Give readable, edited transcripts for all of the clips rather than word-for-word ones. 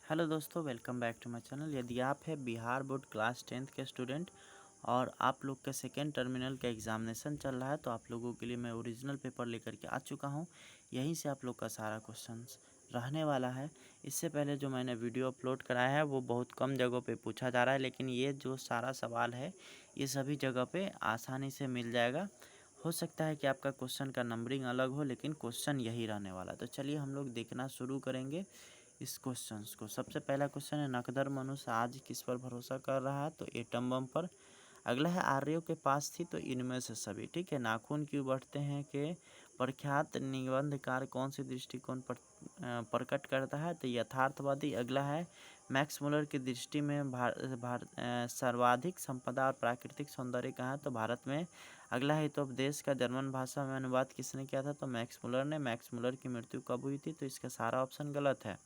Hello दोस्तों, welcome back to my channel. यदि आप है बिहार बोर्ड क्लास 10th के स्टूडेंट और आप लोग का सेकेंड टर्मिनल का एग्जामिनेशन चल रहा है तो आप लोगों के लिए मैं ओरिजिनल पेपर लेकर के आ चुका हूं। यहीं से आप लोग का सारा क्वेश्चंस रहने वाला है। इससे पहले जो मैंने वीडियो अपलोड कराया है वो बहुत कम जगहों पे पूछा जा रहा है, लेकिन ये जो सारा सवाल है ये सभी जगह पे आसानी से मिल जाएगा। हो सकता है कि आपका क्वेश्चन का नंबरिंग अलग हो, लेकिन क्वेश्चन यही रहने वाला। तो चलिए हम लोग देखना शुरू करेंगे इस क्वेश्चंस को। सबसे पहला क्वेश्चन है, नकदर मनुष्य आज किस पर भरोसा कर रहा है? तो एटम बम पर। अगला है, आर्यों के पास थी तो इनमें से सभी। ठीक है। नाखून क्यों बढ़ते हैं के प्रख्यात निबंधकार कौन से दृष्टिकोण पर प्रकट करता है? तो यथार्थवादी। अगला है, मैक्स मुलर की दृष्टि में सर्वाधिक संपदा और प्राकृतिक सौंदर्य कहाँ है? तो भारत में। अगला है, तो उपदेश का जर्मन भाषा में अनुवाद किसने किया था? तो मैक्स मुलर ने। मैक्स मुलर की मृत्यु कब हुई थी? तो इसका सारा ऑप्शन गलत है।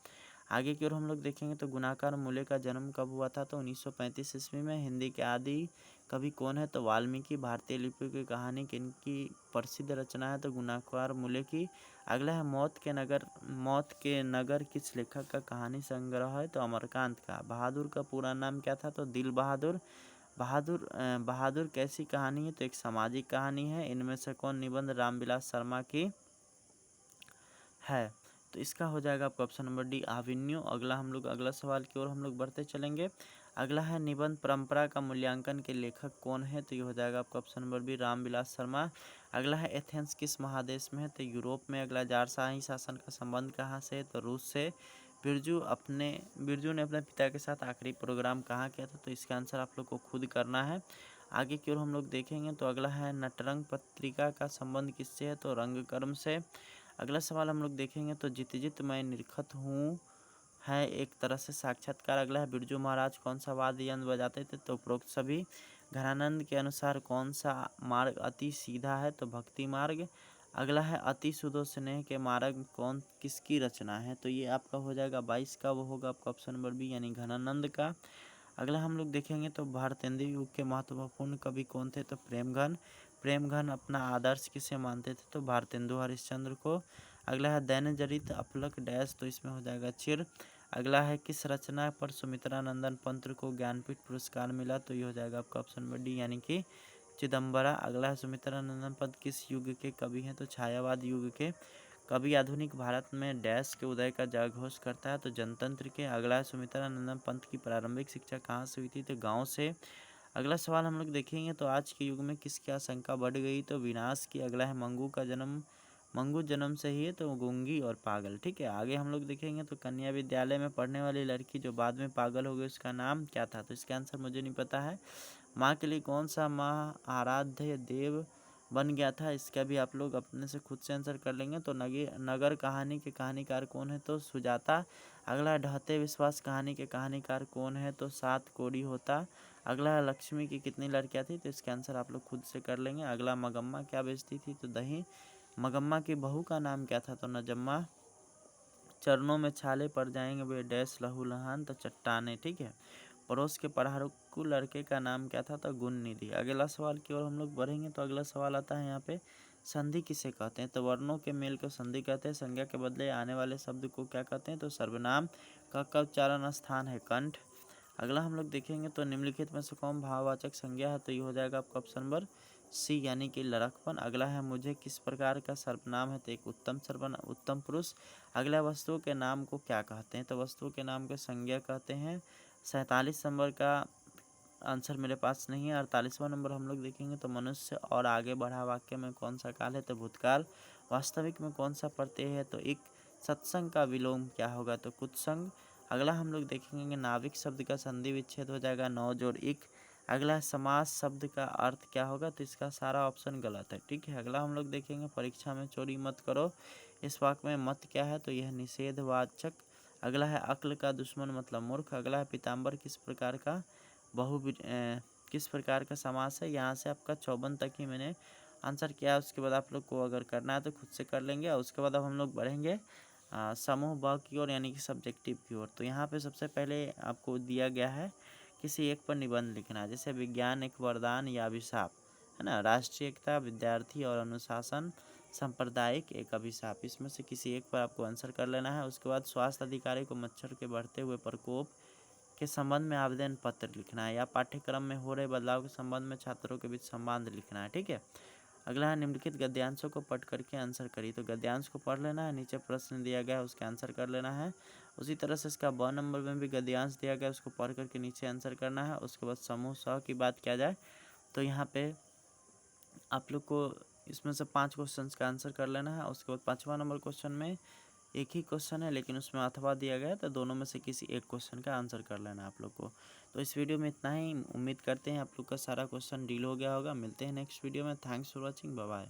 आगे की ओर हम लोग देखेंगे तो गुणाकार मूल्य का जन्म कब हुआ था? तो 1935 ईस्वी में। हिंदी के आदि कवि कौन है? तो वाल्मीकि। भारतीय लिपि की कहानी किनकी प्रसिद्ध रचना है? तो गुणाकार मूल्य की। अगला है, मौत के नगर किस लेखक का कहानी संग्रह है? तो अमरकांत का। बहादुर का पूरा नाम क्या था? तो दिल बहादुर। बहादुर कैसी कहानी है? तो एक सामाजिक कहानी है। इनमें से कौन निबंध रामविलास शर्मा की है? तो इसका हो जाएगा आपका ऑप्शन नंबर डी, आविन्यू। अगला सवाल की ओर हम लोग बढ़ते चलेंगे। अगला है, निबंध परंपरा का मूल्यांकन के लेखक कौन है? तो ये हो जाएगा आपका option number B, Ramvilas Sharma. अगला है, एथेंस किस महादेश में है? तो यूरोप में। अगला, जारशाही शासन का संबंध कहाँ से है? तो रूस से। बिरजू ने अपने पिता के साथ आखिरी प्रोग्राम कहाँ किया था? तो इसका आंसर आप लोग को खुद करना है। आगे की ओर हम लोग देखेंगे तो अगला है, नटरंग पत्रिका का संबंध किससे है? तो रंगकर्म से। अगला सवाल हम लोग देखेंगे तो जित जित मैं निरखत हूँ है एक तरह से साक्षात्कार। अगला है, बिरजू महाराज कौन सा वाद्य यंत्र बजाते थे? तो उपरोक्त सभी। घनानंद के अनुसार कौन सा मार्ग अति सीधा है? तो भक्ति मार्ग। अगला है, अति सुधो स्नेह के मार्ग कौन किसकी रचना है? तो ये आपका हो जाएगा 22 का, वो होगा आपका ऑप्शन नंबर बी यानी घनानंद का। अगला हम लोग देखेंगे तो भारतेंदु युग के महत्वपूर्ण कवि कौन थे? तो प्रेमघन अपना आदर्श किसे मानते थे? तो भारतेंदु हरिश्चंद्र को। अगला है, दैनचरित अपलक डैश, तो इसमें हो जाएगा चिर। अगला है, किस रचना पर सुमित्रा नंदन पंत को ज्ञानपीठ पुरस्कार मिला? तो ये हो जाएगा आपका ऑप्शन नंबर डी यानी कि चिदम्बरा। अगला है, सुमित्रा नंदन पंत किस युग के कवि हैं? तो छायावाद युग के कवि। आधुनिक भारत में डैश के उदय का जयघोष करता है? तो जनतंत्र के। अगला है, सुमित्रा नंदन पंत की प्रारंभिक शिक्षा कहाँ से हुई थी? तो गाँव से। अगला सवाल हम लोग देखेंगे तो आज के युग में किसकी आशंका बढ़ गई? तो विनाश की। अगला है, मंगू जन्म से ही है तो गूंगी और पागल। ठीक है। आगे हम लोग देखेंगे तो कन्या विद्यालय में पढ़ने वाली लड़की जो बाद में पागल हो गई उसका नाम क्या था? तो इसका आंसर मुझे नहीं पता है। माँ के लिए कौन सा माँ आराध्य देव बन गया था? इसका भी आप लोग अपने से खुद से आंसर कर लेंगे। तो नगर कहानी के कहानीकार कौन है? तो सुजाता। अगला, ढहते विश्वास कहानी के कहानीकार कौन है? तो सात कोड़ी होता। अगला, लक्ष्मी की कितनी लड़कियां थी? तो इसका आंसर आप लोग खुद से कर लेंगे। अगला, मगम्मा क्या बेचती थी? तो दही। मगम्मा की बहू का नाम क्या था? तो नजम्मा। चरणों में छाले पड़ जाएंगे वे डैश लहूलुहान, तो चट्टाने। ठीक है। पड़ोस के पढ़ाकू लड़के का नाम क्या था? तो गुणनिधि। अगला सवाल की ओर हम लोग बढ़ेंगे तो अगला सवाल आता है यहाँ पे, संधि किसे कहते हैं? तो वर्णों के मेल को संधि कहते हैं। संज्ञा के बदले आने वाले शब्द को क्या कहते हैं? तो सर्वनाम। का उच्चारण स्थान है कंठ। अगला हम लोग देखेंगे तो निम्नलिखित में से कौन भाववाचक संज्ञा है? तो ये हो जाएगा आपका ऑप्शन नंबर सी यानी कि लड़कपन। अगला है, मुझे किस प्रकार का सर्वनाम है? तो एक उत्तम पुरुष। अगला, वस्तुओं के नाम को क्या कहते हैं? तो वस्तुओं के नाम को संज्ञा कहते हैं। 47 नंबर का आंसर मेरे पास नहीं है। 48वां नंबर हम लोग देखेंगे तो मनुष्य और आगे बढ़ा वाक्य में कौन सा काल है? तो भूतकाल। वास्तविक में कौन सा प्रत्यय है? तो एक। सत्संग का विलोम क्या होगा? तो कुत्संग। अगला हम लोग देखेंगे नाविक शब्द का संधि विच्छेद हो जाएगा नौ जोड़ इक। अगला, समास शब्द का अर्थ क्या होगा? तो इसका सारा ऑप्शन गलत है। ठीक है। अगला हम लोग देखेंगे, परीक्षा में चोरी मत करो, इस वाक्य में मत क्या है? तो यह निषेधवाचक। अगला है, अक्ल का दुश्मन मतलब मूर्ख। अगला है, पीताम्बर किस प्रकार का समास है? यहाँ से आपका 54 तक ही मैंने आंसर किया है। उसके बाद आप लोग को अगर करना है तो खुद से कर लेंगे। और उसके बाद अब हम लोग बढ़ेंगे समूह ब की ओर यानी कि सब्जेक्टिव की ओर। तो यहाँ पे सबसे पहले आपको दिया गया है किसी एक पर निबंध लिखना है, जैसे विज्ञान एक वरदान या अभिशाप, है ना। राष्ट्रीय एकता, विद्यार्थी और अनुशासन, सांप्रदायिक, एक अभिशाप। इसमें से किसी एक पर आपको आंसर कर लेना है। उसके बाद स्वास्थ्य अधिकारी को मच्छर के बढ़ते हुए प्रकोप के संबंध में आवेदन पत्र लिखना है, या पाठ्यक्रम में हो रहे बदलाव के संबंध में छात्रों के बीच संवाद लिखना है। ठीक है। अगला है निम्नलिखित गद्यांशों को पढ़ करके आंसर करिए। तो गद्यांश को पढ़ लेना है, नीचे प्रश्न दिया गया है उसके आंसर कर लेना है। उसी तरह से इसका ब नंबर में भी गद्यांश दिया गया है, उसको पढ़ करके नीचे आंसर करना है। उसके बाद समूह स की बात किया जाए तो यहाँ पे आप लोग को इसमें से 5 क्वेश्चन का आंसर कर लेना है। उसके बाद 5वां नंबर क्वेश्चन में एक ही क्वेश्चन है, लेकिन उसमें अथवा दिया गया है, तो दोनों में से किसी एक क्वेश्चन का आंसर कर लेना है आप लोग को। तो इस वीडियो में इतना ही। उम्मीद करते हैं आप लोग का सारा क्वेश्चन डील हो गया होगा। मिलते हैं नेक्स्ट वीडियो में। Thanks for watching. Bye bye.